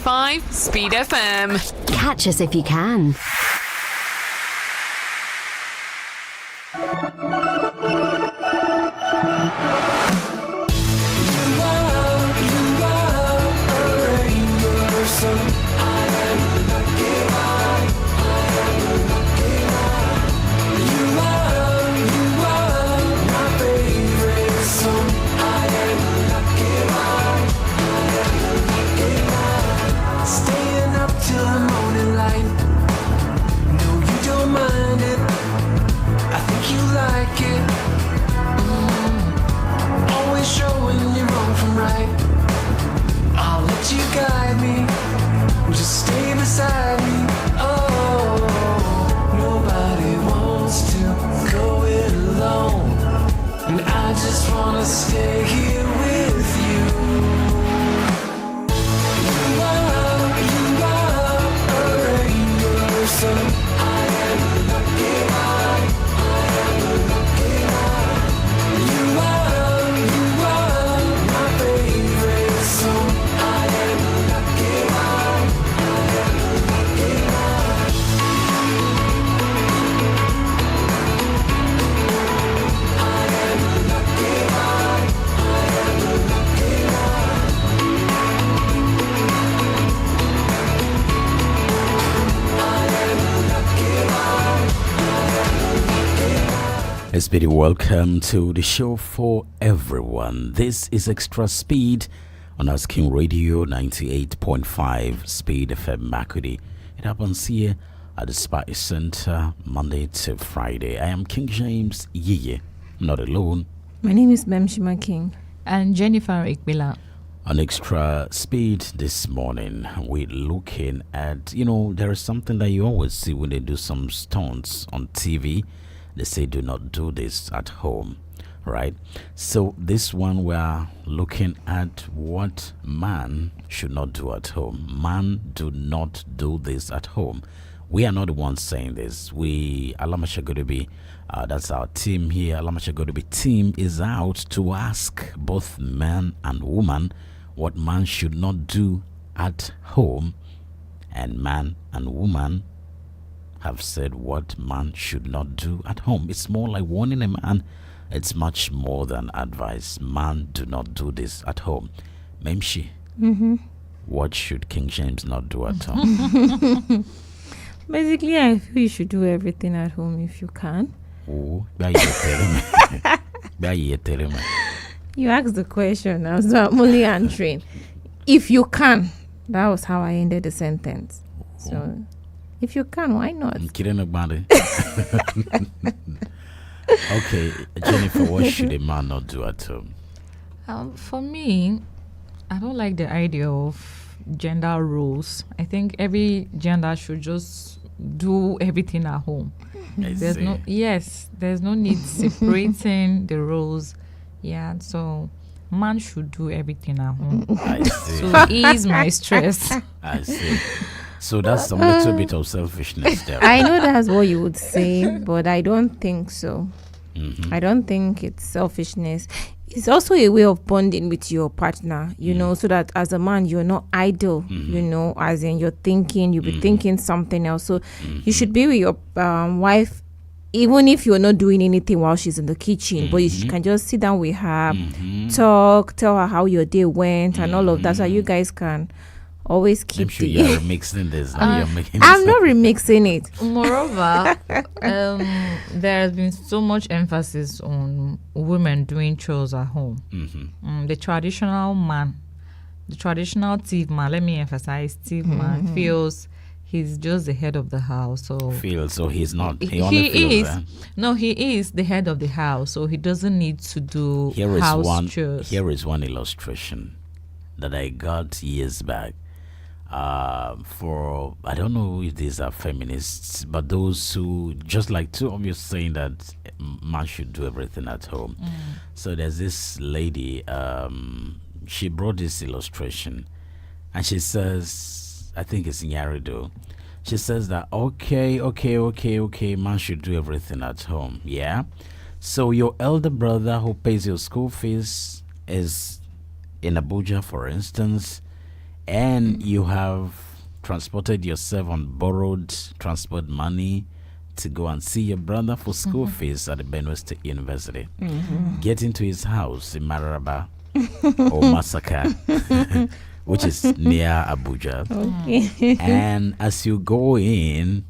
102.5 Speed FM. Catch us if you can. Speedy, welcome to the show for everyone. This is Extra Speed on our King Radio 98.5 Speed FM Makudi. It happens here at the Spice Center Monday to Friday. I am King James YiYE, not alone. My name is Mmemshima King. And Jennifer Ikpila. On Extra Speed this morning, we're looking at, there is something that you always see when they do some stunts on TV. They say do not do this at home, right? So this one we're looking at what man should not do at home. Man, do not do this at home. We are not the ones saying this. Alamashagodobi, that's our team here. Alamashagodobi team is out to ask both man and woman what man should not do at home, and man and woman have said what man should not do at home. It's more like warning a man. It's much more than advice. Man, do not do this at home. Memshi, what should King James not do at home? Basically, I feel you should do everything at home if you can. Oh, you asked the question, so I'm only answering. If you can. That was how I ended the sentence. So if you can, why not? Okay, Jennifer, what should a man not do at home? For me, I don't like the idea of gender roles. I think every gender should just do everything at home. There's no need separating the roles. Yeah, so man should do everything at home. I see. So ease my stress. I see. So that's a little bit of selfishness there. I know that's what you would say, but I don't think so. I don't think it's selfishness. It's also a way of bonding with your partner, so that as a man, you're not idle, as in you're thinking, you'll be thinking something else. So you should be with your wife, even if you're not doing anything while she's in the kitchen, but you can just sit down with her, talk, tell her how your day went and all of that, so you guys can always keep I'm sure you're remixing this. I'm not remixing it. Moreover, there has been so much emphasis on women doing chores at home. The traditional man, the traditional thief man, let me emphasize, thief man feels he's just the head of the house. So he's not. He is the head of the house, so he doesn't need to do house chores. Here is one illustration that I got years back. For I don't know if these are feminists, but those who just like two of you saying that man should do everything at home. So there's this lady, she brought this illustration, and she says, I think it's in Yarido, she says that okay, man should do everything at home. Yeah, so your elder brother who pays your school fees is in Abuja, for instance, and you have transported yourself on borrowed transport money to go and see your brother for school fees at the Benue State University. Get into his house in Mararaba or Masaka, which is near Abuja. Okay. And as you go in,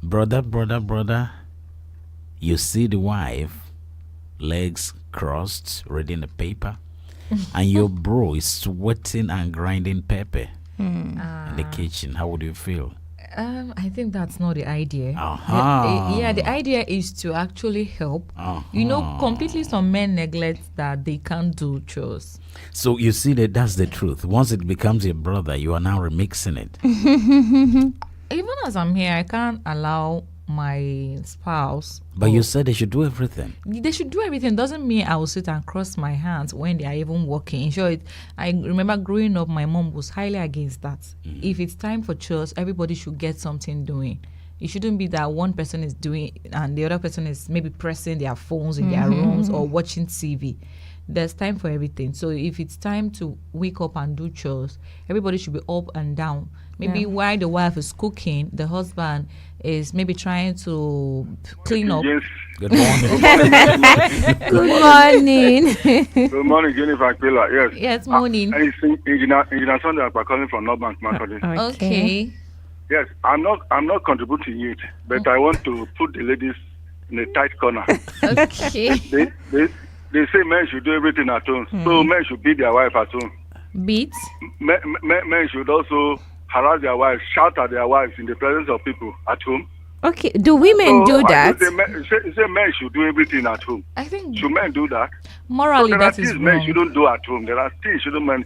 brother, you see the wife, legs crossed, reading the paper, and your bro is sweating and grinding pepper in the kitchen. How would you feel? I think that's not the idea. The idea is to actually help. You know, completely some men neglect that they can't do chores. So you see that's the truth. Once it becomes your brother, you are now remixing it. Even as I'm here, I can't allow my spouse. But you said they should do everything. They should do everything. Doesn't mean I will sit and cross my hands when they are even working. In short, I remember growing up, my mom was highly against that. If it's time for chores, everybody should get something doing. It shouldn't be that one person is doing and the other person is maybe pressing their phones in their rooms or watching TV. There's time for everything. So if it's time to wake up and do chores, everybody should be up and down. Maybe while the wife is cooking, the husband is maybe trying to clean up. Yes. Good morning. Good morning. Good morning, Jennifer Ikpila. Yes. Yes, morning. It's Engineer Sunday. I'm calling from North Bank Market. Okay. Yes, I'm not contributing it, but I want to put the ladies in a tight corner. Okay. They say men should do everything at home, so men should beat their wife at home. Beat? Men should also harass their wives, shout at their wives in the presence of people at home. Okay, do women do that? Say men should do everything at home. I think Should men do that? morally There are that is things men wrong. shouldn't do at home. There are things shouldn't men.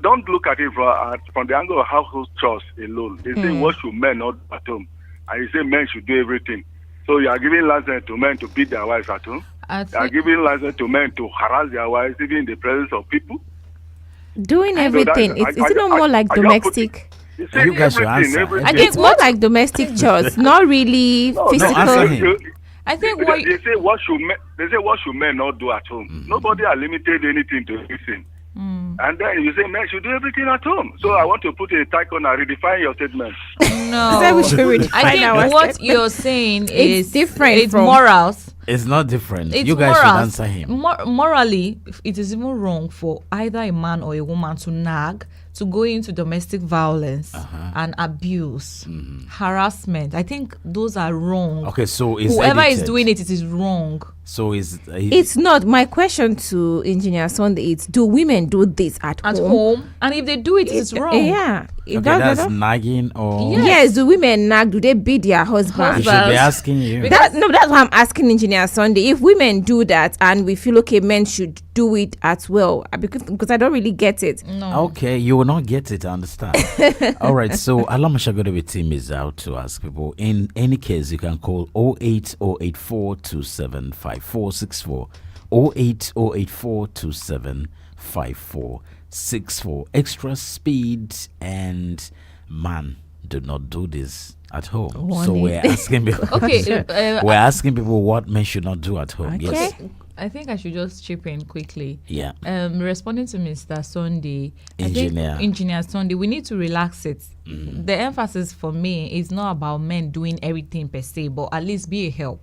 Don't look at it from the angle of household chores alone. They say what should men not do at home, and you say men should do everything. So you are giving license to men to beat their wives at home. I You are think, giving license to men to harass their wives even in the presence of people. Doing everything. Is it not more like domestic? You guys should answer. I think It's more like domestic chores, not really physical. answer him. I think what They say what should men not do at home. Nobody has limited anything to anything. And then you say men should do everything at home. So I want to put a tick on and redefine your statement. So we should I redefine our think what statement. you're saying is different It's from- morals. It's not different. It's You guys should morals. answer him. Morally, it is even wrong for either a man or a woman to nag, to go into domestic violence and abuse, harassment. I think those are wrong. Okay, so is Whoever is edited. doing it is wrong. So is It's not. My question to Engineer Sunday is: do women do this at Home, and if they do it, it's wrong. Yeah. If okay, that- that's that- nagging or Yes, do women nag? Do they beat their husband? we should be asking you. That's why I'm asking Engineer Sunday. If women do that and we feel okay, men should do it as well, because I don't really get it. Okay, you will not get it, I understand. All right, so Alamashagodebi team is out to ask people. In any case, you can call 08084275464. 08084275464. Extra speed and man, do not do this at home. So we're asking people. Okay, we're asking people what men should not do at home. Okay. Yes. I think I should just chip in quickly. Yeah. Responding to Mr. Sunday, Engineer. I think Engineer Sunday, we need to relax it. The emphasis for me is not about men doing everything per se, but at least be a help.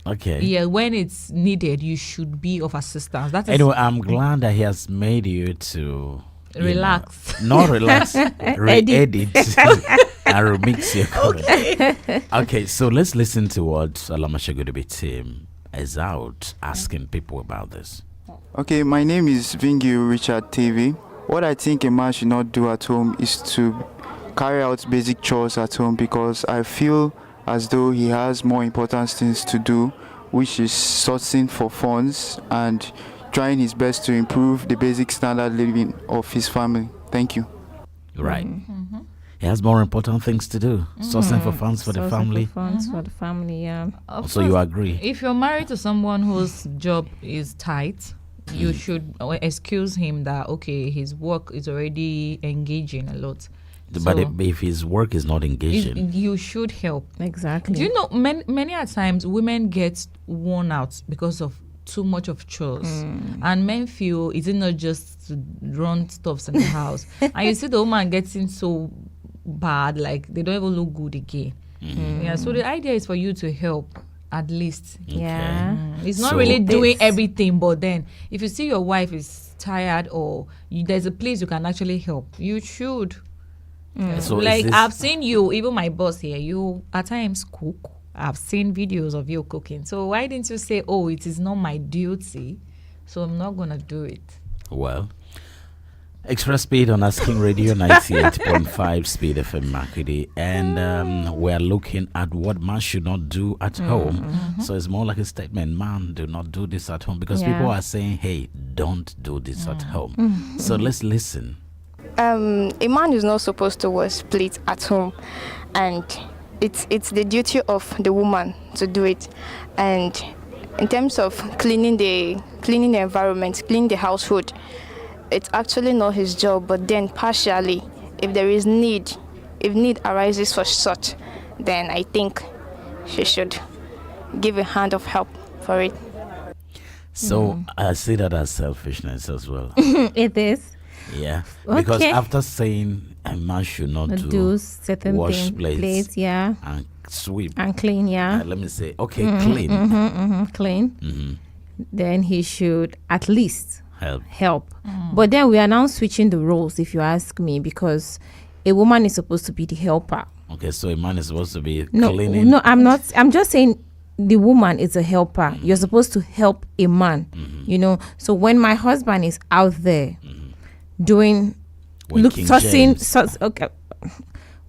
Okay. Yeah, when it's needed, you should be of assistance. That is Anyway, I'm glad that he has made you to relax. Not relax, re-edit and remix your color. Okay, so let's listen to what Alamashagodebi team is out asking people about this. Okay, my name is Vingi Richard TV. What I think a man should not do at home is to carry out basic chores at home, because I feel as though he has more important things to do, which is sourcing for funds and trying his best to improve the basic standard living of his family. Thank you. Right. He has more important things to do. Sourcing for funds for the Sourcing family. for funds for the family, yeah. Of So you course, agree? if you're married to someone whose job is tight, you should excuse him that, okay, his work is already engaging a lot. But So, if his work is not engaging, you should help. Exactly. Do you know, many at times women get worn out because of too much of chores. And men feel is it not just to run stuffs in the house? And you see the woman getting so bad, like they don't even look good again. Yeah, so the idea is for you to help at least. Yeah. It's not So really doing this- everything, but then if you see your wife is tired or there's a place you can actually help, you should. So is Like this- I've seen you, even my boss here, you at times cook. I've seen videos of you cooking. So why didn't you say, oh, it is not my duty, so I'm not gonna do it? Well, extra speed on Asking Radio 98.5 Speed FM Makidi, and we're looking at what man should not do at home. So it's more like a statement: man, do not do this at home, because Yeah. people are saying, hey, don't do this at home. So let's listen. A man is not supposed to wash plates at home, and it's the duty of the woman to do it. And in terms of cleaning the environment, cleaning the household, it's actually not his job. But then partially, if there is need, if need arises for such, then I think she should give a hand of help for it. So I see that as selfishness as well. It is. Yeah, because Okay. after saying a man should not Do certain wash things, plates, yeah, and sweep, and clean, yeah, let me say, okay, clean, clean. Then he should at least help. But then we are now switching the roles, if you ask me, because a woman is supposed to be the helper. Okay, so a man is supposed to be No, cleaning. no, I'm not. I'm just saying the woman is a helper. You're supposed to help a man, you know. So when my husband is out there doing, When King sourcing, James- okay.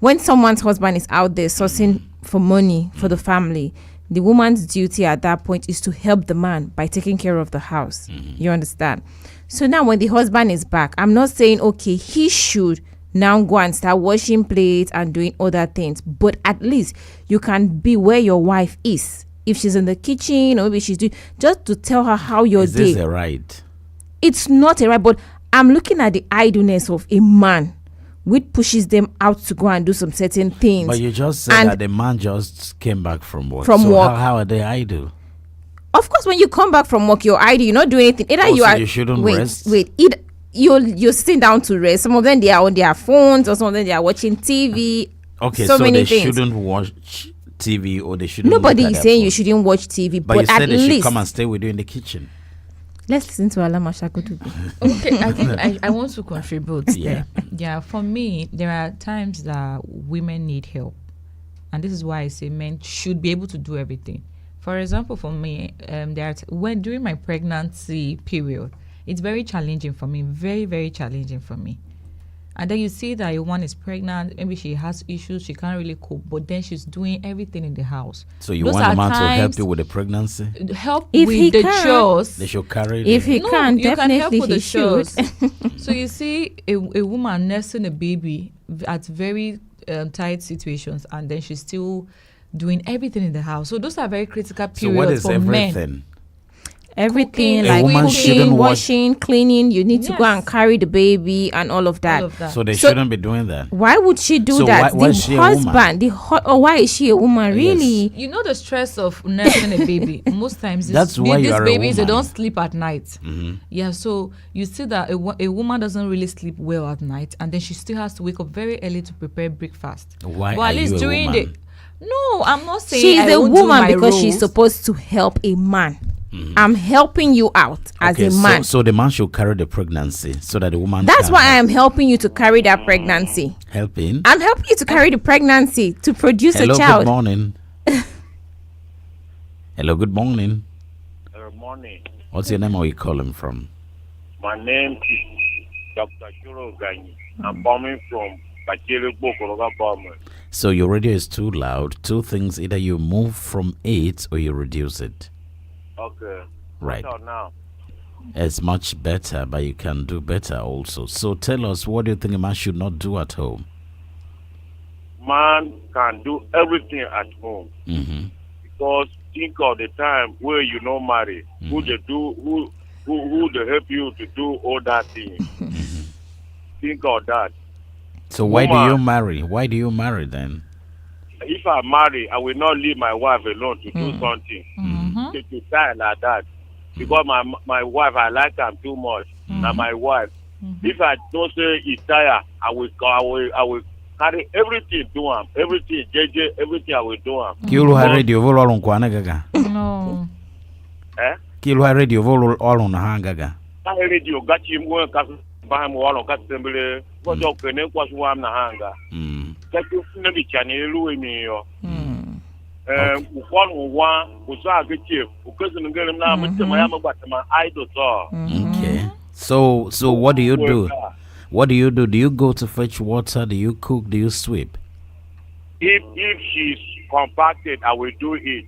When someone's husband is out there sourcing for money for the family, the woman's duty at that point is to help the man by taking care of the house. You understand? So now when the husband is back, I'm not saying, okay, he should now go and start washing plates and doing other things, but at least you can be where your wife is. If she's in the kitchen or maybe she's doing, just to tell her how your Is day. this a right? It's not a right, but I'm looking at the idleness of a man, which pushes them out to go and do some certain things. But you just said And- that the man just came back from work. From so work. How are they idle? Of course, when you come back from work, you're idle. You're not doing anything. Either you Also, are. you shouldn't wait, rest? wait. Either you're sitting down to rest. Some of them they are on their phones, or some of them they are watching TV. Okay, so so many they things. shouldn't watch TV, or they shouldn't. Nobody look at is their saying you phone. shouldn't watch TV, But but, you said at they should least come and stay with you in the kitchen. let's listen to Alama Shakutubi. Okay, I think I want to contribute. Yeah. Yeah, for me, there are times that women need help. And this is why I say men should be able to do everything. For example, for me, when during my pregnancy period, it's very challenging for me, very, very challenging for me. And then you see that a woman is pregnant, maybe she has issues, she can't really cope, but then she's doing everything in the house. So you Those want a are man to help times- you with the pregnancy? Help If he with the can. chores. They should carry. If he No, can, you can help definitely with the he should. chores. So you see a woman nursing a baby at very tight situations, and then she's still doing everything in the house. So those are very critical So what periods is for everything? men. Everything Cooking, like A woman cooking, shouldn't wash- washing, cleaning. You need to go Yes. and carry the baby and all of that. All of that. So they So- shouldn't be doing that. Why would she do So that? why is The she a woman? husband, or why is she a woman? Really? You know the stress of nursing a baby. Most times, That's why these you are a babies they woman. don't sleep at night. Yeah, so you see that a woman doesn't really sleep well at night, and then she still has to wake up very early to prepare breakfast. Why But are at least you a during woman? no, I'm not saying She's I a won't do woman my because she's roles. supposed to help a man. I'm helping you out as Okay, a man. so the man should carry the pregnancy so that the woman. That's can why I am helping you to carry that pregnancy. helping. I'm helping you to carry the pregnancy to produce Hello, a child. good morning. Hello, good morning. Good morning. What's your name? Or you calling from? My name is Dr. Shuro Ganyi. I'm coming from Bachele Bokoroga Government. So your radio is too loud. Two things: either you move from it or you reduce it. Okay. Right. So now, It's much better, but you can do better also. So tell us, what do you think a man should not do at home? man can do everything at home. Mm-hmm. Because think of the time where you not marry, who they do, who they help you to do all that thing. Think of that. So why do Woman. you marry? Why do you marry then? If I marry, I will not leave my wife alone to do something. To die like that. because my wife, I like her too much. Now my wife, if I don't say it's tired, I will carry everything to him, everything, JJ, everything I will do him. Kilo ha radio volo on kwana gaga. No. Kilo ha radio volo all on hangaga. I radio got him going to buy him all on Cassambly. What's your name? Was one hanga. Take you to the channel, me. One was a good chief, because I'm going to my idol. Okay. So what do you do? What do you do? Do you go to fetch water? Do you cook? Do you sweep? If she's compacted, I will do it.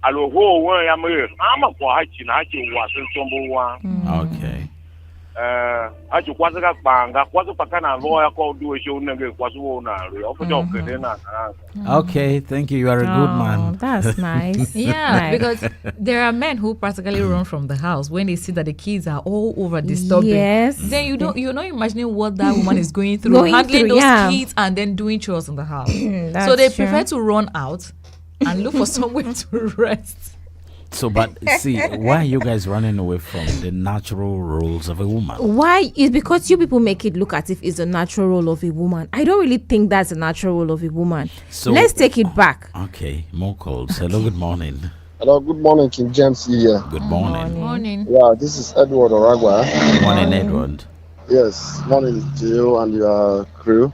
I will go where I'm a quiet in Washington. Okay. I just want to get bang. I was a kind of lawyer called do a show nigga was one. Okay, thank you. You are a good man. That's nice. Yeah, because there are men who practically run from the house when they see that the kids are all over disturbing. Yes. Then you're not imagining what that woman is going through, handling those kids and then doing chores in the house. So they prefer to run out and look for somewhere to rest. So, but see, why are you guys running away from the natural roles of a woman? Why? It's because you people make it look as if it's a natural role of a woman. I don't really think that's a natural role of a woman. So let's take it back. Okay, more calls. Hello, good morning. Hello, good morning, King James YiYE. Good morning. Morning. Yeah, this is Edward Oragwa. Good morning, Edward. Yes, morning to you and your crew.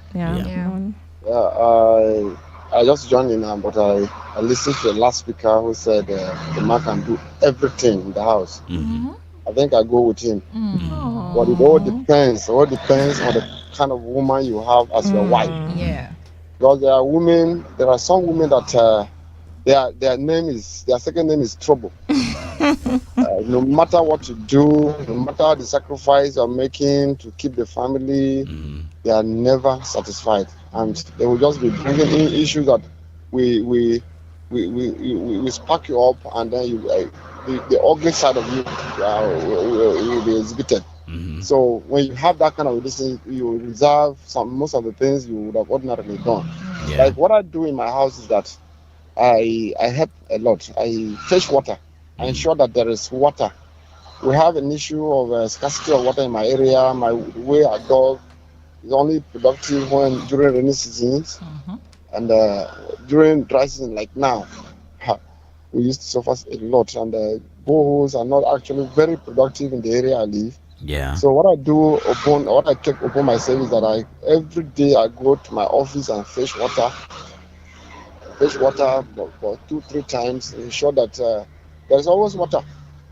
I just joined in, but I listened to the last speaker who said the man can do everything in the house. I think I go with him. But it all depends. It all depends on the kind of woman you have as your wife. Yeah. Because there are some women that their second name is trouble. No matter what you do, no matter the sacrifice you're making to keep the family, they are never satisfied, and they will just be bringing in issues that we spark you up, and then the ugly side of you will be exhibited. So when you have that kind of listening, you reserve most of the things you would have ordinarily done. Like what I do in my house is that I help a lot. I fetch water. I ensure that there is water. We have an issue of scarcity of water in my area. My way I dug is only productive during rainy seasons, and during dry season like now, we used to suffer a lot. And boreholes are not actually very productive in the area I live. Yeah. So what I take upon myself is that every day I go to my office and fetch water for 2-3 times, ensure that there's always water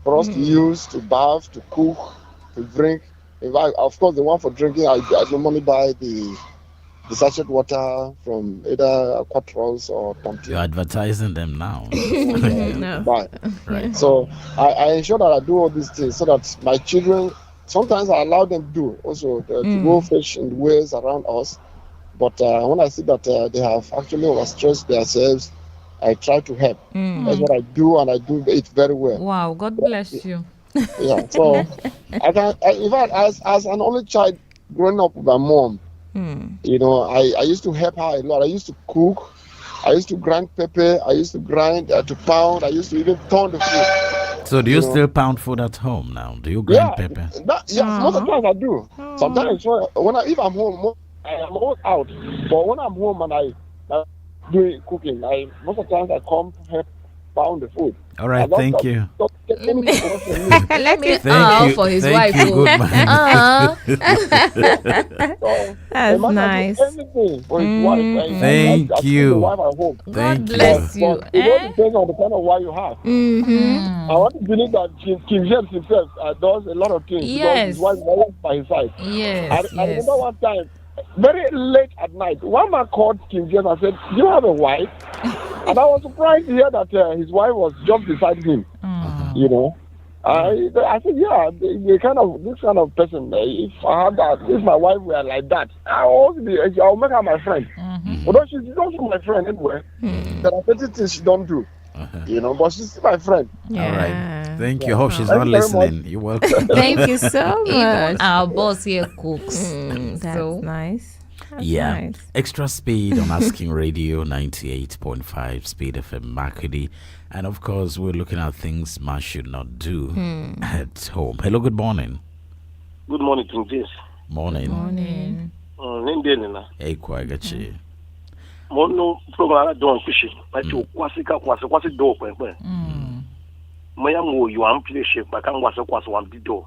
for us to use, to bath, to cook, to drink. Of course, the one for drinking, I normally buy the sachet water from either Quattros or Tonti. You're advertising them now. No. Right. So I ensure that I do all these things so that my children, sometimes I allow them to do also to go fish in the ways around us. But when I see that they have actually overstressed themselves, I try to help. That's what I do, and I do it very well. Wow, God bless you. Yeah, so in fact, as an only child growing up with my mom, you know, I used to help her a lot. I used to cook, I used to grind pepper, I used to grind to pound, I used to even turn the food. So do you still pound food at home now? Do you grind pepper? Yes, most of the times I do. Sometimes if I'm home, I am always out. But when I'm home and I do cooking, most of the times I come help pound the food. All right, thank you. Let me for his Thank wife. you, good man. That's nice. Everything for his wife. Thank you. God bless you. But it all depends on the kind of wife you have. I want to believe that King James himself does a lot of things because his wife is always by his side. Yes. I remember one time, very late at night, one man called King James and said, "Do you have a wife?" And I was surprised to hear that his wife was just beside him. You know, I said, yeah, this kind of person. If I had that, if my wife were like that, I'll make her my friend. Although she's also my friend anyway. There are certain things she don't do. You know, but she's my friend. All right. Thank you. Hope she's not listening. You're welcome. Thank you so much. Even our boss here cooks. That's nice. That's Yeah. nice. Extra speed on Asking Radio 98.5 Speed FM Makudi. And of course, we're looking at things man should not do at home. Hello, good morning. Good morning, King James. Morning. Morning. Nindeni Hey, Kwagachi. Mono program don fishi. But you kwasi do kwen. Moya mo you am play shape but kan kwasi one bido.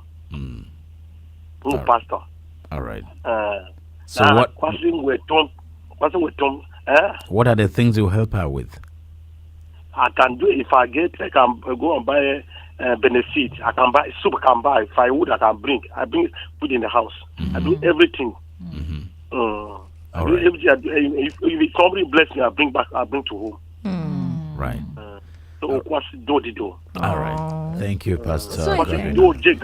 No pastor. All right. So what? Kwasi with Tom. What are the things you help her with? I can do if I can go and buy benefit. I can buy soup. I can buy firewood. I bring food in the house. I do everything. I do everything. If somebody bless me, I bring to home. Right. So kwasi do. All right. Thank you, Pastor. So Kwasi do Jane.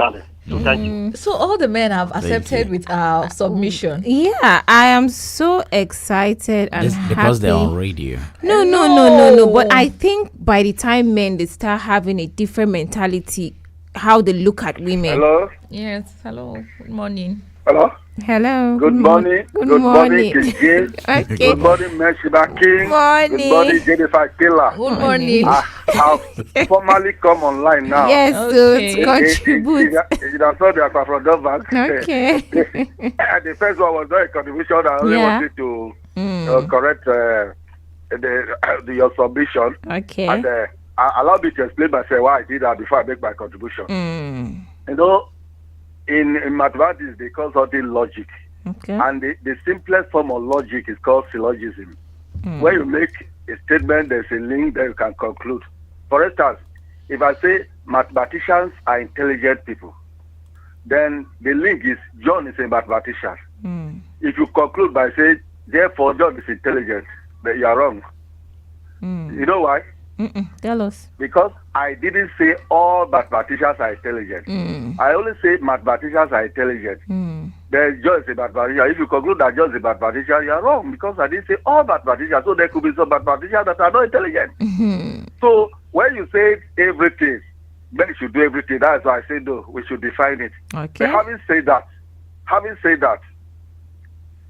So thank you. So all the men have accepted you. with our submission. Yeah, I am so excited and Just because they're happy. on radio. No. But I think by the time men they start having a different mentality, how they look at women. Hello? Yes. Hello. Good morning. Hello? Hello. Good morning. Good morning. King James. Okay. Good morning, Mmemshima King. Morning. Good morning, Jennifer Ikpila. Good morning. I have formally come online now. Yes, Okay. to contribute. That's all they are from Dover. Okay. The first one was not a contribution. I only Yeah. wanted to correct your submission. Okay. And allow me to explain myself why I did that before I make my contribution. You know, in mathematics, they call something logic. Okay. And the simplest form of logic is called syllogism. When you make a statement, there's a link that you can conclude. For instance, if I say mathematicians are intelligent people, then the link is John is a mathematician. If you conclude by saying, therefore, John is intelligent, then you are wrong. You know why? Tell us. Because I didn't say all mathematicians are intelligent. I only say mathematicians are intelligent. Then John is a mathematician. If you conclude that John is a mathematician, you are wrong because I didn't say all mathematicians. So there could be some mathematicians that are not intelligent. So when you say everything, men should do everything. That's why I say no. We should define it. Okay. But having said that,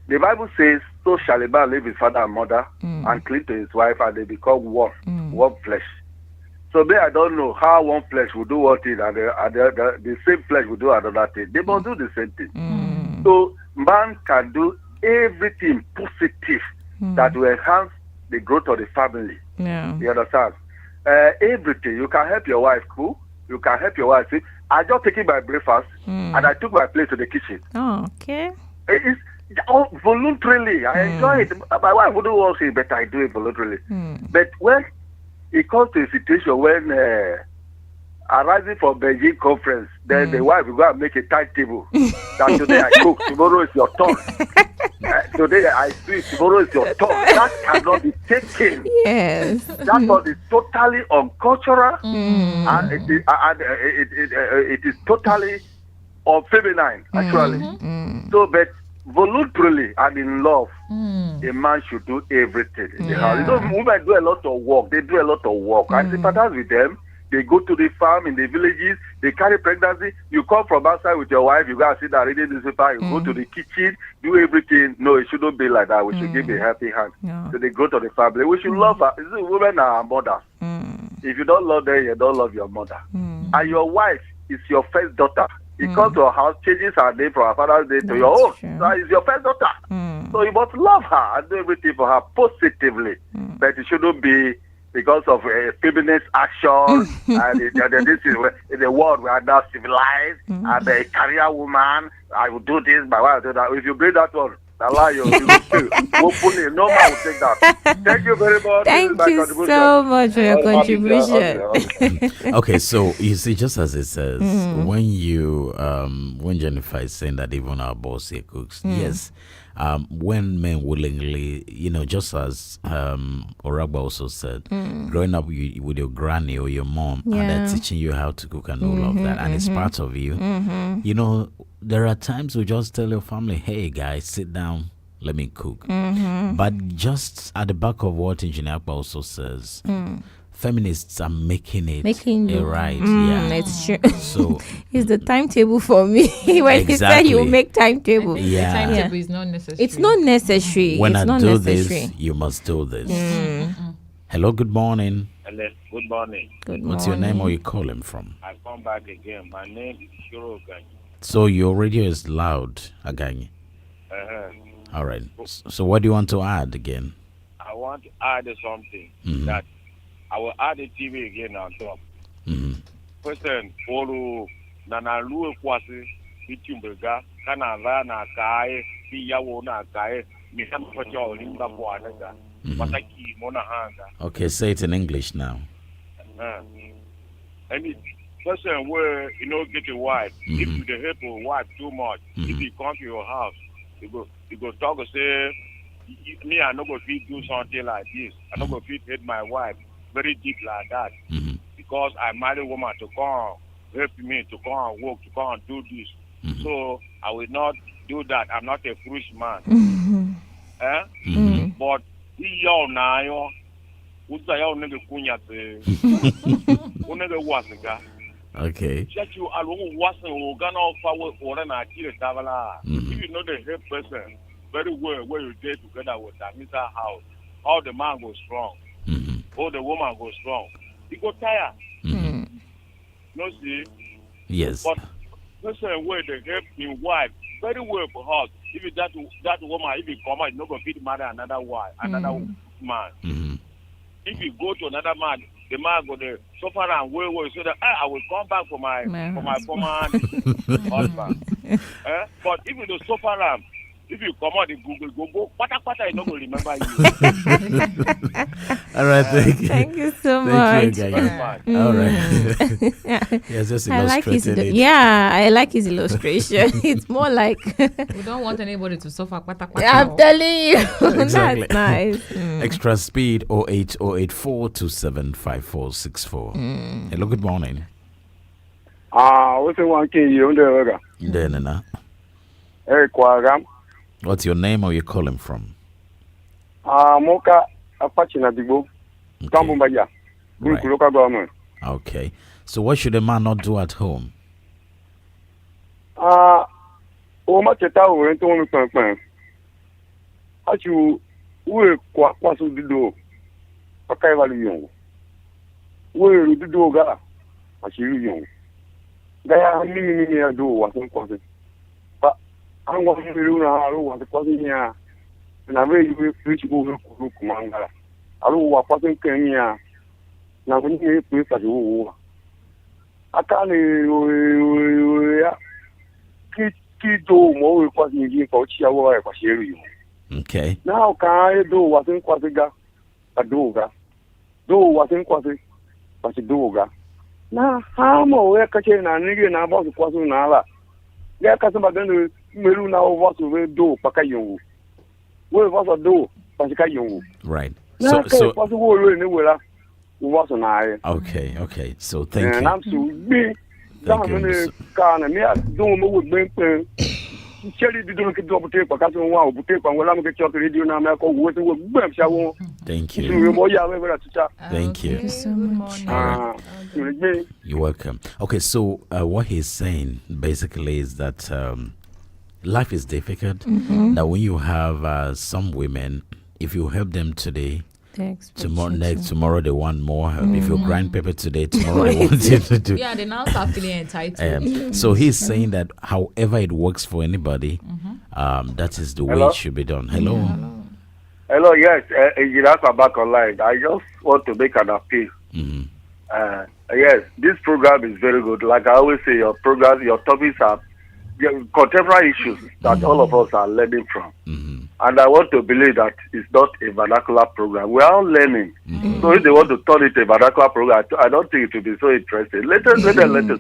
the Bible says, "So shall a man leave his father and mother and cleave to his wife, and they become one flesh." So there, I don't know how one flesh will do one thing, and the same flesh will do another thing. They must do the same thing. So man can do everything positive that will enhance the growth of the family. Yeah. You understand? Everything. You can help your wife cook. You can help your wife. See, I just taking my breakfast and I took my plate to the kitchen. Oh, okay. It's voluntarily. I enjoy it. My wife wouldn't want it, but I do it voluntarily. But when it comes to a situation when arising from Beijing conference, then the wife will go and make a timetable that today I cook, tomorrow is your turn. Today I sweep, tomorrow is your turn. That cannot be taken. Yes. That one is totally uncultural and it is totally unfeminine, actually. So, but voluntarily and in love, a man should do everything in the house. You know, women do a lot of work. They do a lot of work. I sympathize with them. They go to the farm in the villages. They carry pregnancy. You come from outside with your wife. You go and sit there reading newspaper. You go to the kitchen, do everything. No, it shouldn't be like that. We should give a helping hand to the growth of the family. We should love her. You see, women are our mothers. If you don't love them, you don't love your mother. And your wife is your first daughter. You come to her house, changes her name from her father's name to your own. True. So it's your first daughter. So you must love her and do everything for her positively. But it shouldn't be because of a feminist action and this is in the world we are now civilized and a career woman. I will do this, my wife will do that. If you bring that one, allow you will still. Hopefully, no man will take that. Thank you very much. Thank you so much for your contribution. Okay, so you see, just as it says, when you when Jennifer is saying that even our boss here cooks, yes, when men willingly, you know, just as Oragba also said, growing up with your granny or your mom, and they're teaching you how to cook and all of that, and it's part of you. You know, there are times we just tell your family, "Hey guys, sit down, let me cook." But just at the back of what Engineer Akpa also says, feminists are making it Making a you- right. Yeah. It's true. So It's the timetable for me. When he said you Exactly. make timetable. Yeah. The timetable is not necessary. It's not necessary. when it's I not do necessary. this, you must do this. Hello, good morning. Hello, good morning. Good What's your name or you calling from? I come back again. My name is Shiro Ganyi. So your radio is loud, Aganyi. Uh-huh. All right. So what do you want to add again? I want to add something that I will add the TV again on top. Person, Olu, Nana Lue Kwasi, Bitumberga, Kanava, Nakae, Biyawo Nakae, Miham Pacho, Limba Wanaga, Wataki, Monahanga. Okay, say it in English now. Any person where get a wife, if you the help a wife too much, if you come to your house, you go talk and say, me, I not go fit do something like this. I not go fit hate my wife very deep like that. Because I married a woman to come help me, to come and work, to come and do this. So I will not do that. I'm not a foolish man. But he y'all now, who's the y'all nigga kunya te? Okay. Check you alone wasn't Uganda forward or an Akira Tavala. If you know the head person very well where you did together with that Mr. House, all the man goes strong. All the woman goes strong. You go tired. No see? Yes. But person where the help in wife very well for us. If you that woman, if you come out, you not gonna fit marry another wife, another man. If you go to another man, the man go there suffer and wait so that I will come back for my former husband. But if you do suffer and if you come out the Google, go pata, you not going to remember you. All right, thank you. Thank you so Thank much. you, Gaga. All right. Yes, just I like his illustrated it. I like his illustration. It's more like We don't want anybody to suffer. I'm telling you. Exactly. That's nice. Extra speed 08084 275464. Hello, good morning. What's the one key you under? Denana. Eric Wagam. What's your name or you calling from? Moka Apache Nadibo. Kambumbaya. Right. Local government. Okay. So what should a man not do at home? Macheta went to me. As you will kwasu dido. Pakaiva young. Where did do ga? As you young. Gaya mini do was important. I'm going to do now. Was the question here, and I really wish you would look manga. I don't want passing Kenya. Now, when you play for you, I can't keep more question you for Chiawa for sharing. Okay. Now, can I do wasn't quasiga a doga? Do wasn't quasi, but a doga. Now, how more catching a nigga and about the question now? There are customers then. Meru na what we do pakayu. We was do pakayu. Right. So possible anywhere. Was an eye. Okay. So thank you. And I'm so big. Thank you. Can me don't know what bank Cherry didn't get double tape because one will take on when I'm get your radio now. I call what will bump shower. Thank you. Thank Thank you. you so much. You're welcome. Okay, so what he's saying basically is that life is difficult. That when you have some women, if you help them today, tomorrow they want more help. If you grind pepper today, tomorrow they want you to do. Yeah, they now start feeling entitled. So he's saying that however it works for anybody, that is the way it should be done. Hello. Hello, yes, Ejirasa back online. I just want to make an appeal. Yes, this program is very good. Like I always say, your topics are contemporary issues that all of us are learning from. And I want to believe that it's not a vernacular program. We are all learning. So if they want to turn it a vernacular program, I don't think it will be so interesting. Let us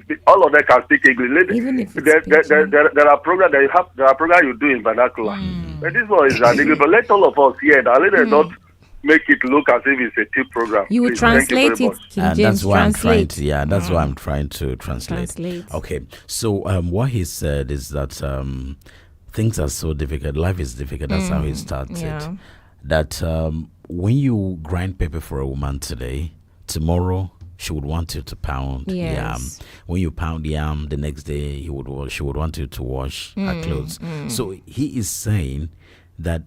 speak. All of them can speak English. There are programs you do in vernacular. But this one is an English. But let all of us hear that. Let us not make it look as if it's a tip program. You will translate it, King James. That's why translate. that's why I'm trying to translate. Okay. So what he said is that things are so difficult. Life is difficult. That's how he started. Yeah. That when you grind pepper for a woman today, tomorrow she would want you to pound yam. When you pound yam, the next day she would want you to wash her clothes. So he is saying that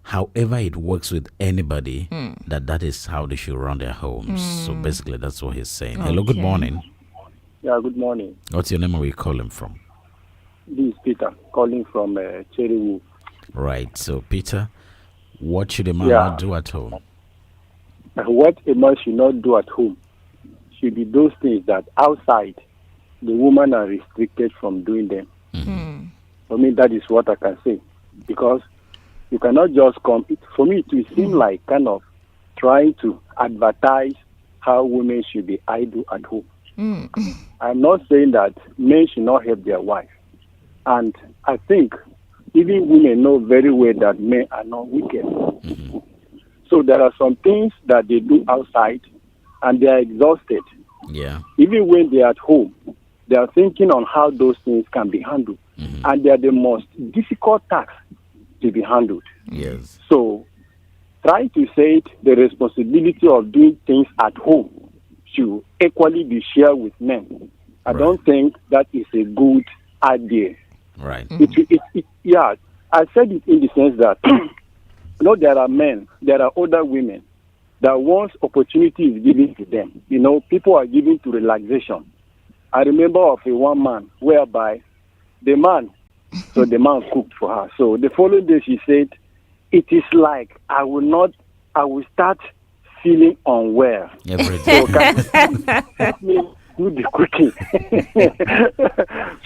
however it works with anybody, that is how they should run their homes. So basically that's what he's saying. Hello, good morning. Yeah, good morning. What's your name and where you calling from? This is Peter calling from Cherrywood. Right. So Peter, what should a man not do at home? What a man should not do at home should be those things that outside the woman are restricted from doing them. For me, that is what I can say. Because you cannot just come. For me, it will seem like kind of trying to advertise how women should be idle at home. I'm not saying that men should not help their wife. And I think even women know very well that men are not wicked. So there are some things that they do outside and they are exhausted. Yeah. Even when they are at home, they are thinking on how those things can be handled. And they are the most difficult tasks to be handled. Yes. So try to say it, the responsibility of doing things at home should equally be shared with men. I don't think that is a good idea. Right. Yeah, I said it in the sense that there are men, there are older women that once opportunity is given to them, people are given to relaxation. I remember of one man whereby the man cooked for her. So the following day she said, it is like I will start feeling unwell. Every day. So help me do the cooking.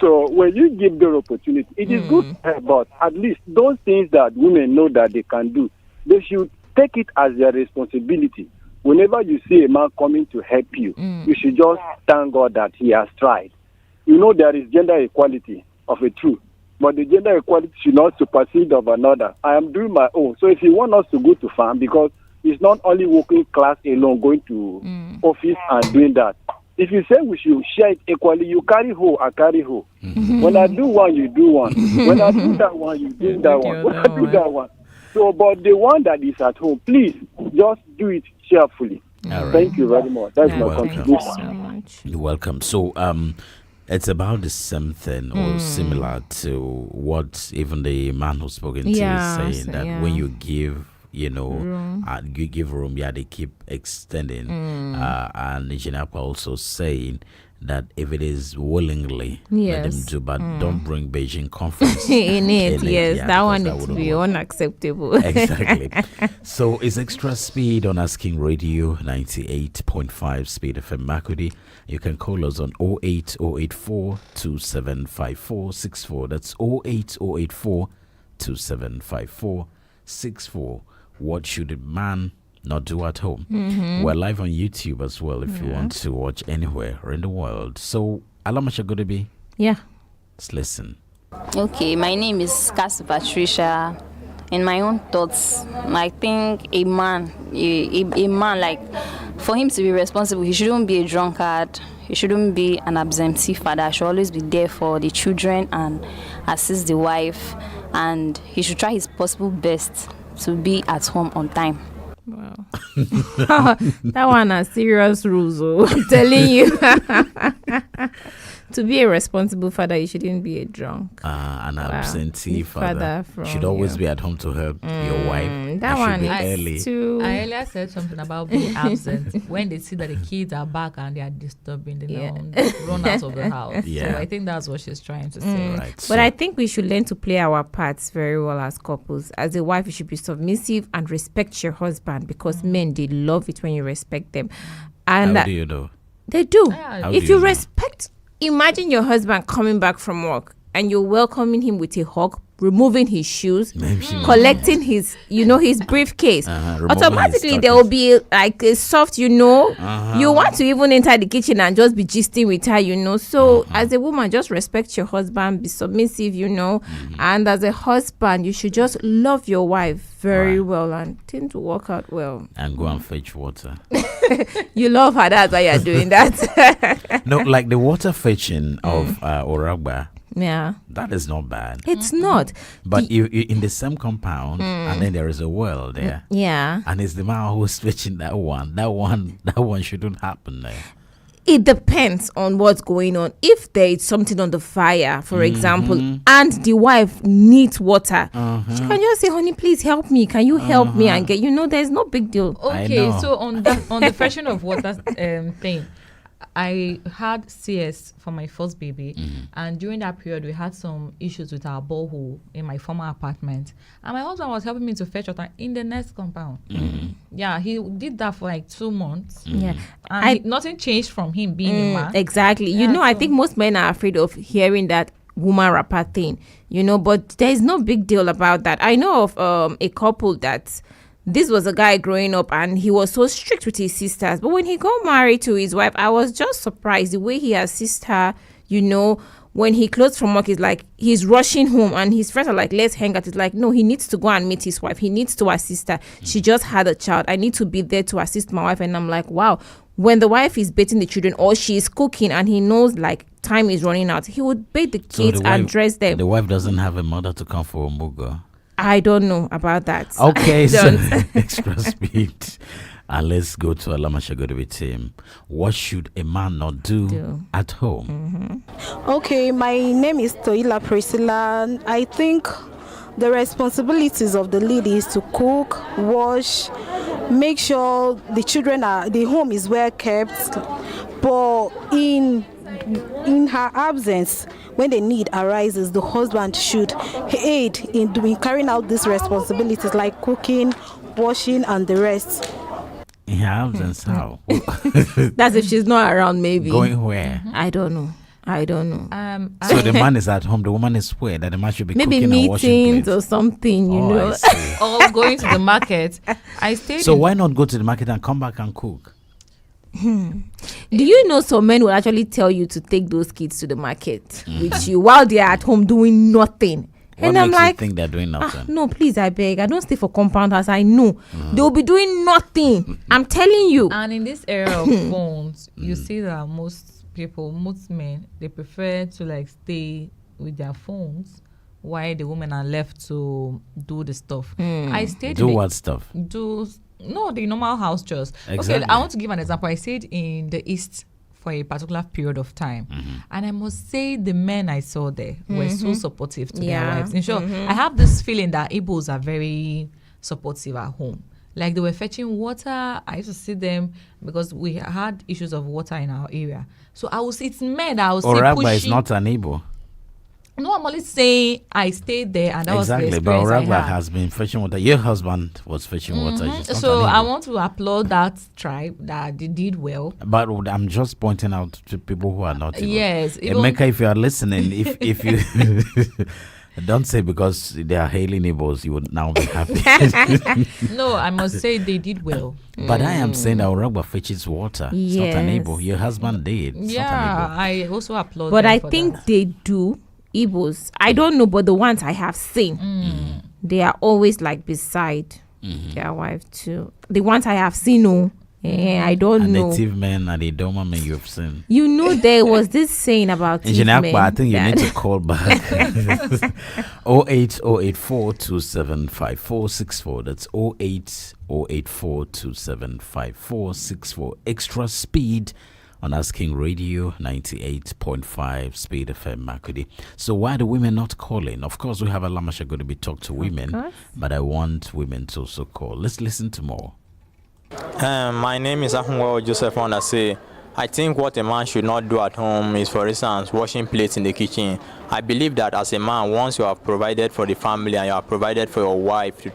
So when you give the opportunity, it is good, but at least those things that women know that they can do, they should take it as their responsibility. Whenever you see a man coming to help you, you should just thank God that he has tried. There is gender equality of a truth, but the gender equality should not supersede of another. I am doing my own. So if you want us to go to farm, because it's not only working class alone going to office and doing that. If you say we should share it equally, you carry hoe, I carry hoe. When I do one, you do one. When I do that one, you do that one. When I do that one. So, but the one that is at home, please just do it cheerfully. Right. Thank you very much. That's my contribution. Thank you so much. You're welcome. So, it's about the same thing or similar to what even the man who's spoken to is saying, that when you give, room. You give room, they keep extending. And Engineer also saying that if it is willingly, let them do, but don't bring Beijing conference in it. Yes, Yeah, that one that would wouldn't be work. unacceptable. Exactly. So it's extra speed on Asking Radio 98.5 Speed FM Makudi. You can call us on 08084 275464. That's 08084 275464. What should a man not do at home? We're live on YouTube as well if you want to watch anywhere in the world. So, Alamasha Godebi, Yeah. let's listen. Okay, my name is Cassie Patricia. In my own thoughts, I think a man, like, for him to be responsible, he shouldn't be a drunkard. He shouldn't be an absentee father. He should always be there for the children and assist the wife. And he should try his possible best to be at home on time. Wow. That one has serious rules, I'm telling you. To be a responsible father, you shouldn't be a drunk. An absentee father from should always be at home to help your wife. That one early. is too... I earlier said something about being absent when they see that the kids are back and they are disturbing the run out of the house. Yeah. So I think that's what she's trying to say. Right. But I think we should learn to play our parts very well as couples. As a wife, you should be submissive and respect your husband, because men, they love it when you respect them. And how do you know? They do. Yeah, If you respect, imagine your husband coming back from work and you're welcoming him with a hug, removing his shoes, collecting his, his briefcase. Automatically, there will be like a soft, you want to even enter the kitchen and just be gisting with her, So as a woman, just respect your husband, be submissive, And as a husband, you should just love your wife very well and tend to work out well. And go and fetch water. You love her, that's why you're doing that. No, like the water fetching of Oragba. Yeah. That is not bad. It's not. But you in the same compound, and then there is a well there. Yeah. And it's the man who's switching that one shouldn't happen there. It depends on what's going on. If there is something on the fire, for example, and the wife needs water, she can just say, honey, please help me. Can you help me and get, there's no big deal. Okay, so on the question of water thing, I had CS for my first baby, and during that period, we had some issues with our borehole in my former apartment. And my husband was helping me to fetch water in the next compound. Yeah, he did that for like 2 months. Yeah. And nothing changed from him being a man. Exactly. I think most men are afraid of hearing that woman rapper thing, but there's no big deal about that. I know of a couple that this was a guy growing up and he was so strict with his sisters. But when he got married to his wife, I was just surprised the way he assists her, when he closed from work, he's rushing home and his friends are like, let's hang out. It's like, no, he needs to go and meet his wife. He needs to assist her. She just had a child. I need to be there to assist my wife. And I'm like, wow, when the wife is bathing the children or she's cooking and he knows time is running out, he would bathe the kids and dress them. The wife doesn't have a mother to come for a mugo. I don't know about that. Okay, so extra speed. And let's go to Alamashagodobi team. What should a man not do at home? Okay, my name is Toila Priscilla. I think the responsibilities of the lady is to cook, wash, make sure the home is well kept. But in her absence, when the need arises, the husband should aid in carrying out these responsibilities like cooking, washing, and the rest. In her absence, how? That's if she's not around, maybe. Going where? I don't know. So the man is at home, the woman is where? That the man should be maybe cooking and washing meetings plates. or something, I see. Or going to the market. So why not go to the market and come back and cook? Do you know some men will actually tell you to take those kids to the market with you while they are at home doing nothing? What and I'm makes like, you think they're doing nothing? No, please, I beg. I don't stay for compound house. I know they'll be doing nothing. I'm telling you. And in this era of phones, you see that most men, they prefer to stay with their phones while the women are left to do the stuff. I stayed. Do what stuff? The normal house chores. Exactly. Okay, I want to give an example. I stayed in the East for a particular period of time, and I must say the men I saw there were so supportive to their wives. In short, I have this feeling that Igbos are very supportive at home. Like they were fetching water. I used to see them because we had issues of water in our area. So it's men that I was pushing. Oragba is not an Igbo. No, I'm only saying I stayed there and that was the experience but I Oragba had. has been fetching water. Your husband was fetching water. So I want to applaud that tribe that they did well. But I'm just pointing out to people who are not Igbo. Yes. Emeka, if you are listening, if you don't say because they are hailing neighbors, you would now be happy. No, I must say they did well. But I am saying that Oragba fetches water. It's not an Igbo. Your husband did. It's not an Igbo. I also applaud But them I for think that. they do. Igbos, I don't know, but the ones I have seen, they are always beside their wife too. The ones I have seen, I don't know. Native men and the Doma men you've seen. There was this saying about Engineer men. I think you need to call back. 08084275464. That's 08084275464. Extra speed on Asking Radio 98.5 Speed FM Makudi. So why are the women not calling? Of course, we have Alamasha going to be talk to women, but I want women to also call. Let's listen to more. My name is Ahunwa Joseph Wandase. I think what a man should not do at home is, for instance, washing plates in the kitchen. I believe that as a man, once you have provided for the family and you have provided for your wife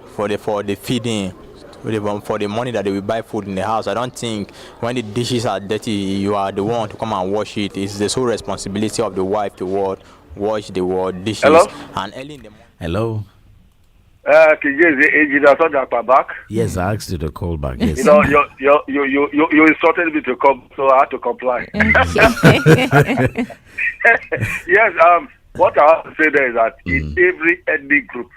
for the feeding, for the money that they will buy food in the house, I don't think when the dishes are dirty, you are the one to come and wash it. It's the sole responsibility of the wife to wash the dishes. Hello? And early in the morning. Hello? KiNG JAMES back. Yes, I asked you to call back. Yes. You insulted me to come, so I had to comply. Yes, what I have to say there is that in every ethnic group,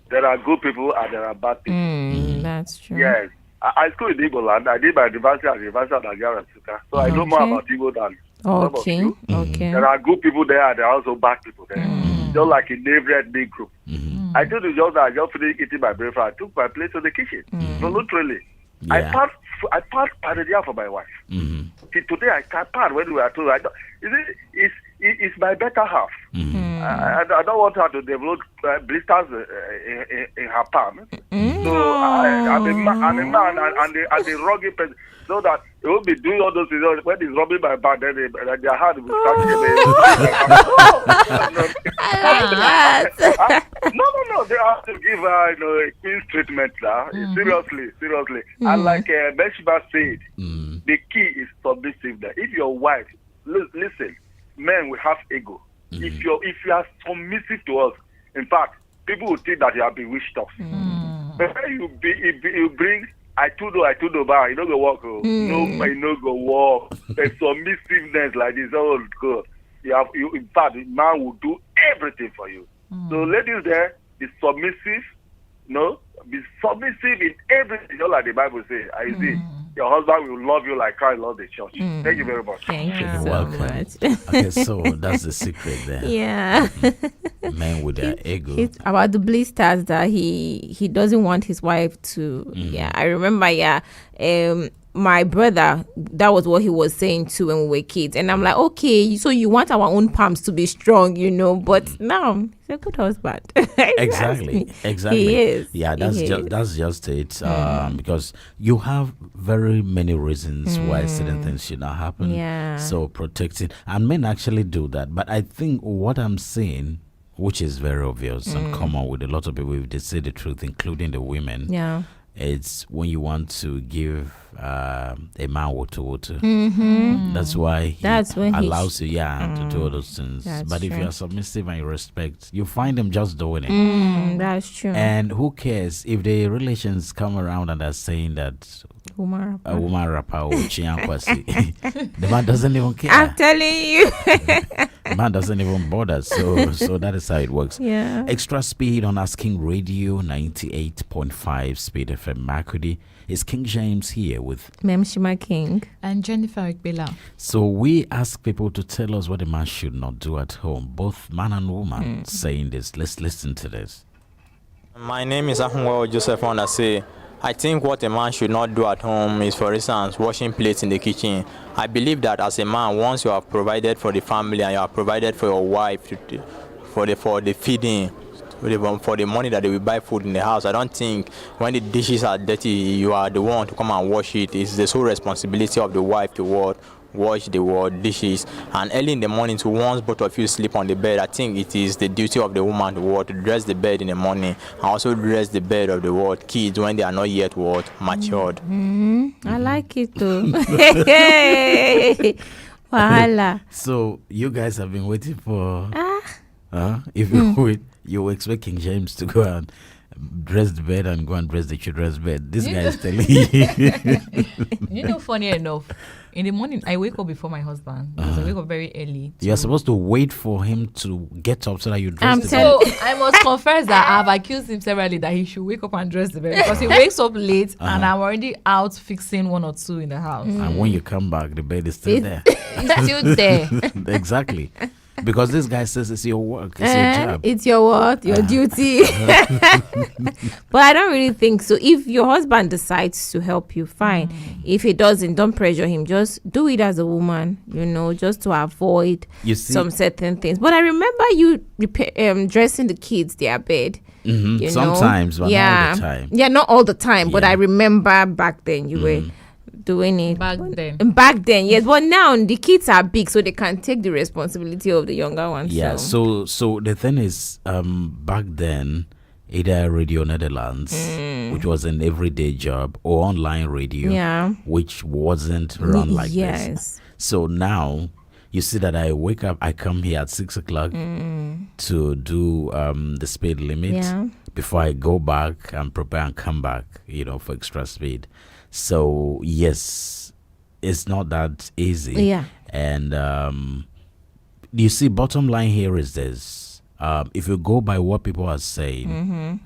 there are good people and there are bad people. That's true. Yes. I schooled in Igbo land. I did my university at the University of Nigeria, so I know more about Igbo than Some of Okay. you. Okay. There are good people there, and there are also bad people there. Just like in every ethnic group. I told you just that I just finished eating my breakfast. I took my plate to the kitchen. So literally, I packed paella for my wife. See, today I can't part when we were told. It's my better half. I don't want her to develop blisters in her palm. So I'm a man and the rugged person. So that they will be doing all those things. When he's rubbing my back, then their hand will start No. They have to give her, a queen's treatment now. Seriously. And like Mmemshima said, the key is submissiveness. If your wife, listen, men will have ego. If you are submissive to us, in fact, people will think that you have bewitched us. But when you bring I do know, but you don't go walk. No, you don't go walk. There's submissiveness like this. Oh God, you. In fact, the man will do everything for you. So, ladies, there, be submissive. No, be submissive in everything. Just like the Bible says. I see. Your husband will love you like Christ loved the church. Thank you very much. Thank you so much. Okay, so that's the secret there. Yeah. Men with their ego. It's about the blisters that he doesn't want his wife to. Yeah, I remember. My brother, that was what he was saying too when we were kids, and I'm like, okay, so you want our own palms to be strong, but now he's a good husband. Exactly. He is. Yeah, that's just it. Because you have very many reasons why certain things should not happen. Yeah. So protecting, and men actually do that. But I think what I'm saying, which is very obvious and common with a lot of people, if they say the truth, including the women. Yeah. It's when you want to give a man water. That's why he allows you, to do all those things. But if you are submissive and you respect, you find them just doing it. That's true. And who cares if the relations come around and are saying that a woman rapper or chianquasi, the man doesn't even care. I'm telling you. The man doesn't even bother. So that is how it works. Yeah. Extra speed on Asking Radio 98.5 Speed FM Makurdi. Is King James here with Mmemshima King and Jennifer Ikpila. So we ask people to tell us what a man should not do at home, both man and woman saying this. Let's listen to this. My name is Joseph Onase. I think what a man should not do at home is, for instance, washing plates in the kitchen. I believe that as a man, once you have provided for the family and you have provided for your wife for the feeding, for the money that they will buy food in the house, I don't think when the dishes are dirty, you are the one to come and wash it. It's the sole responsibility of the wife to wash the dishes. And early in the morning, once both of you sleep on the bed, I think it is the duty of the woman to dress the bed in the morning and also dress the bed of the kids when they are not yet matured. I like it too. Wahala. So you guys have been waiting for if you wait, you expect King James to go and dress the bed and go and dress the children's bed. This guy is telling you. Funny enough, in the morning I wake up before my husband because I wake up very early. You're supposed to wait for him to get up so that you dress the bed. So I must confess that I've accused him severally that he should wake up and dress the bed because he wakes up late and I'm already out fixing one or two in the house. And when you come back, the bed is still there. It's still there. Exactly. Because this guy says it's your work, it's your job. It's your what? Your duty. But I don't really think so. If your husband decides to help you, fine. If he doesn't, don't pressure him. Just do it as a woman, just to avoid some certain things. But I remember you dressing the kids their bed. Sometimes, but not all the time. Yeah, not all the time. But I remember back then you were doing it back then, yes, but now the kids are big, so they can take the responsibility of the younger ones. So the thing is, back then, either Radio Netherlands, which was an everyday job, or online radio, which wasn't run like this. So now you see that I wake up, I come here at 6 o'clock to do the speed limit before I go back and prepare and come back, for extra speed. So yes, it's not that easy. Yeah. And you see, bottom line here is this: if you go by what people are saying,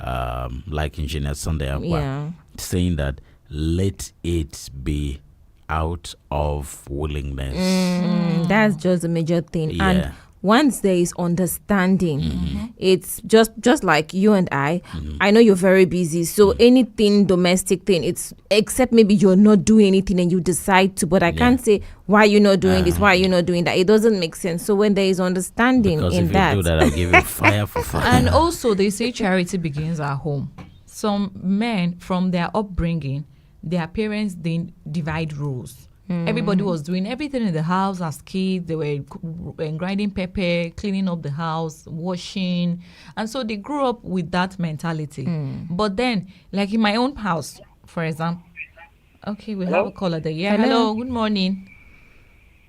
like Engineer Sunday Akwa, saying that let it be out of willingness. That's just a major thing. Yeah. And once there is understanding, it's just like you and I know you're very busy, so anything domestic thing, it's except maybe you're not doing anything and you decide to, but I can't say why you're not doing this, why you're not doing that. It doesn't make sense. So when there is understanding Because in if that, you do that, I'll give you fire for fire. And also, they say charity begins at home. Some men, from their upbringing, their parents didn't divide roles. Everybody was doing everything in the house as kids. They were grinding pepper, cleaning up the house, washing. And so they grew up with that mentality. But then, like in my own house, for example. Okay, we have a caller there. Yeah, hello, good morning.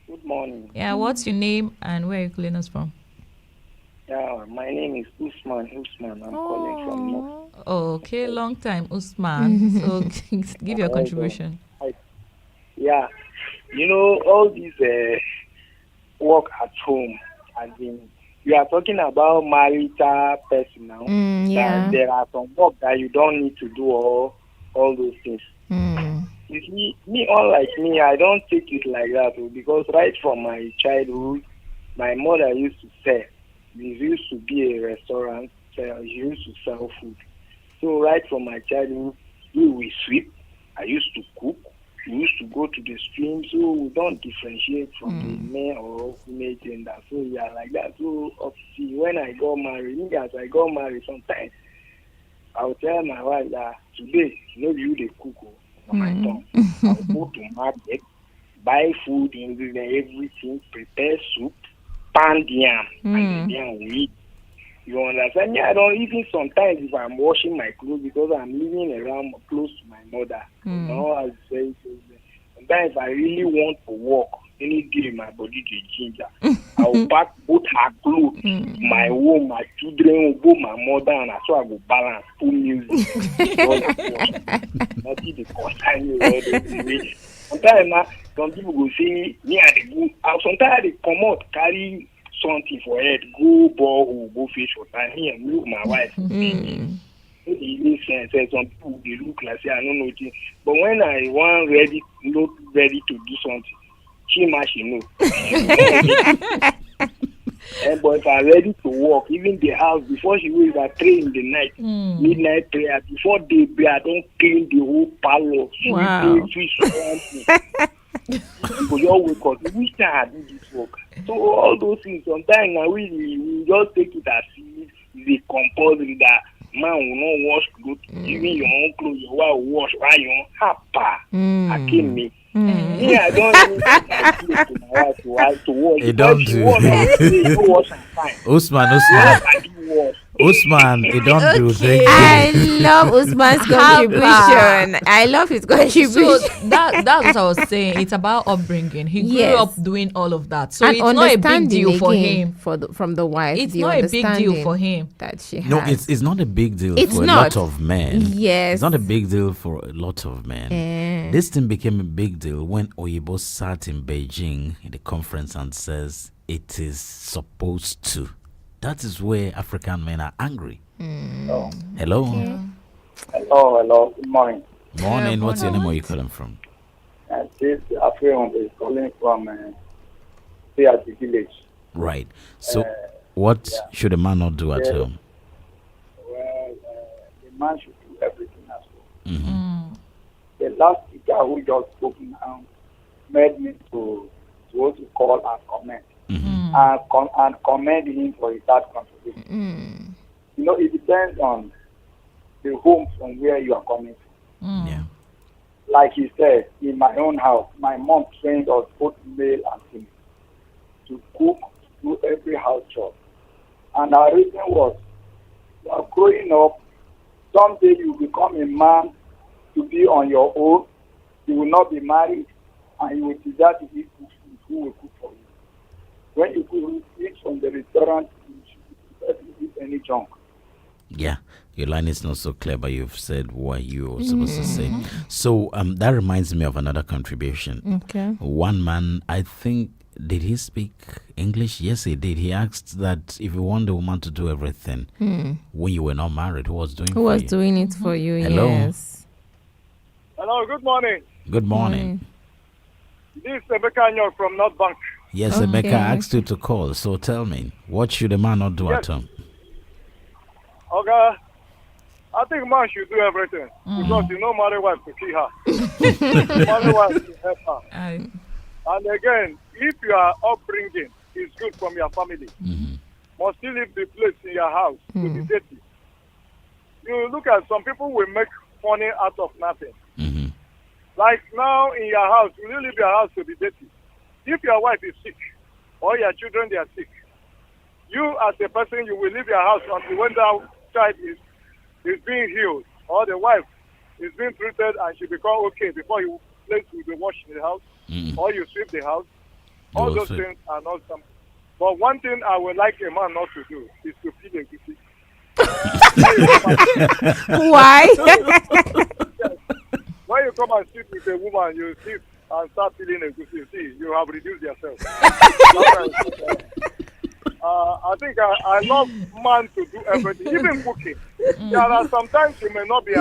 Good morning. Yeah, what's your name and where are you calling us from? Yeah, my name is Usman. I'm calling from North. Okay, long time, Usman. So give your contribution. Yeah, you know, all these work at home, you are talking about marital person now. Yeah. There are some work that you don't need to do all those things. You see, unlike me, I don't take it like that because right from my childhood, my mother used to sell. We used to be a restaurant. She used to sell food. So right from my childhood, we will sweep. I used to cook. We used to go to the stream. So we don't differentiate from the male or female gender. So we are like that. So obviously, when I got married, sometimes I'll tell my wife that today, you the cook on my tongue. I'll go to market, buy food, ingredient, everything, prepare soup, pound yam, and then we eat. You understand? Yeah, I don't even sometimes if I'm washing my clothes because I'm living around close to my mother. You know, I say sometimes I really want to walk any day my body to ginger. I'll pack both her clothes, my home, my children, both my mother, and so I go balance full music. Nothing the concern. Sometimes some people go say me at the good. Sometimes they come out carry something for head, go ball, go fish for time. Me and look my wife. Some people they look like say I don't know. But when I want not ready to do something, she know. But if I'm ready to walk, even the house before she wakes at 3 in the night, midnight prayer, before daybreak, I don't clean the whole parlor. Wow. People just wake up. Which time I do this work? So all those things, sometimes now we just take it as if it's compulsory that man will not wash clothes. Even your own clothes, your wife will wash while you're on hapa. I came me. Yeah, I don't even to my wife to wash. It don't do. Usman. Usman, it don't do. Thank you. I love Usman's contribution. I love his contribution. So that's what I was saying. It's about upbringing. He grew up doing all of that. So and it's not a big deal for him. From the wife. It's not a big deal for him. That she has. No, it's not a big deal It's for not. a lot of men. Yes. It's not a big deal for a lot of men. This thing became a big deal when Oyibo sat in Beijing in the conference and says it is supposed to. That is where African men are angry. Hello. Hello. Hello. Good morning. Morning. What's your name? Where are you calling from? This African is calling from the village. Right. So, what should a man not do at home? Well, the man should do everything as well. The last speaker who just spoke now made me to call and comment. And commend him for his hard contribution. You know, it depends on the home from where you are coming from. Yeah. Like he said, in my own house, my mom trained us both male and female to cook, do every house job. And our reason was, you are growing up, someday you become a man to be on your own, you will not be married, and you will desire to eat food who will cook for you. When you could eat from the restaurant, you should eat any junk. Yeah, your line is not so clear, but you've said what you were supposed to say. So that reminds me of another contribution. Okay. One man, I think, did he speak English? Yes, he did. He asked that if you want a woman to do everything when you were not married, who was doing it for you? Who was doing it for you? Hello? Yes. Hello, good morning. Good morning. This is Emeka Anyor from North Bank. Yes, Emeka asked you to call. So tell me, what should a man not do at home? Okay. I think man should do everything because you know marry wife to kill her. Marry wife to help her. And again, if your upbringing is good from your family, must still leave the place in your house to be dirty. You look at some people will make money out of nothing. Like now in your house, will you leave your house to be dirty? If your wife is sick or your children they are sick, you as a person you will leave your house until when that child is being healed or the wife is being treated and she become okay before you place will be washed in the house or you sweep the house. All those things are not something. But one thing I would like a man not to do is to feed a goosey. Why? When you come and sit with a woman, you sit and start feeling a goosey. See, you have reduced yourself. I think I love man to do everything, even cooking. There are sometimes you may not be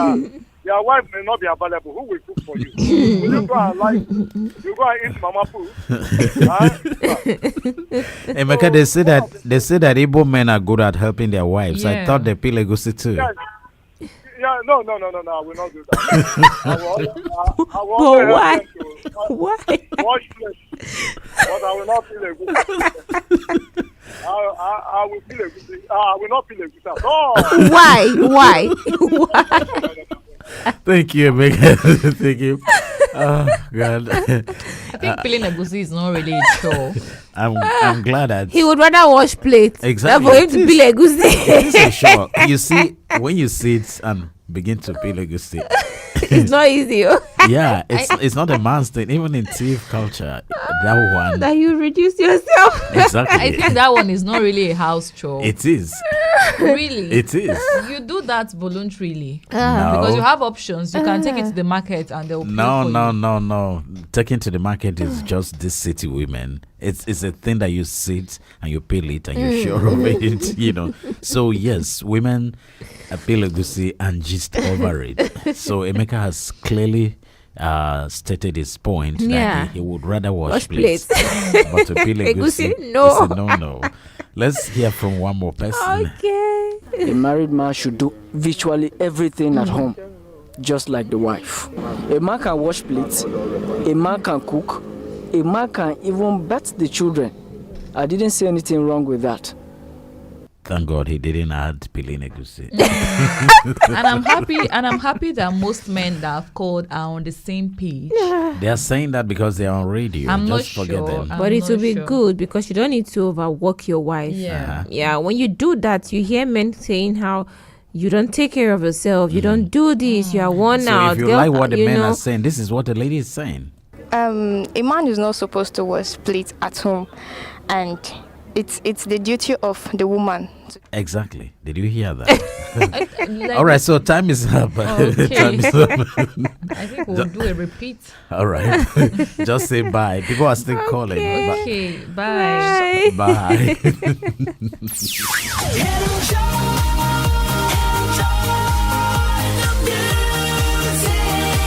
your wife may not be available. Who will cook for you? Will you go and you go and eat mama food? Emeka, they say that Igbo men are good at helping their wives. I thought they peel egusi too. Yes. Yeah, no, I will not do that. I will why? Why? Wash plates, but I will not feel a good. I will feel a good. I will not feel a good. No. Why? Thank you, Emeka. Thank you. Oh God. I think peeling egusi is not really a chore. I'm glad that he would rather wash plates. Exactly. Than for him to peel egusi. It is sure. You see, when you sit and begin to peel egusi, it's not easy. Yeah, it's not a man's thing. Even in thief culture, that one that you reduce yourself. Exactly. I think that one is not really a house chore. It is. Really? It is. You do that voluntarily. No. Because you have options. You can take it to the market and they'll pay for you. No. Taking to the market is just this city women. It's a thing that you sit and you peel it and you're sure of it, you know. So yes, women peel egusi and just over it. So Emeka has clearly stated his point that he would rather wash plates. But to peel egusi, no. it's a no. Let's hear from one more person. Okay. A married man should do virtually everything at home, just like the wife. A man can wash plates, a man can cook, a man can even bat the children. I didn't say anything wrong with that. Thank God he didn't add peeling egusi. And I'm happy that most men that have called are on the same page. They are saying that because they are on radio. I'm Just not forget sure. them. But it will be good because you don't need to overwork your wife. Yeah. Yeah, when you do that, you hear men saying how you don't take care of yourself, you don't do this, you are worn So out. if you Girl, like what the men know, are saying, this is what the lady is saying. A man is not supposed to wash plates at home, and it's the duty of the woman. Exactly. Did you hear that? All right, so time is up. Okay. Time is up. I think we'll do a repeat. All right. Just say bye. People are still calling. Okay, bye. Bye.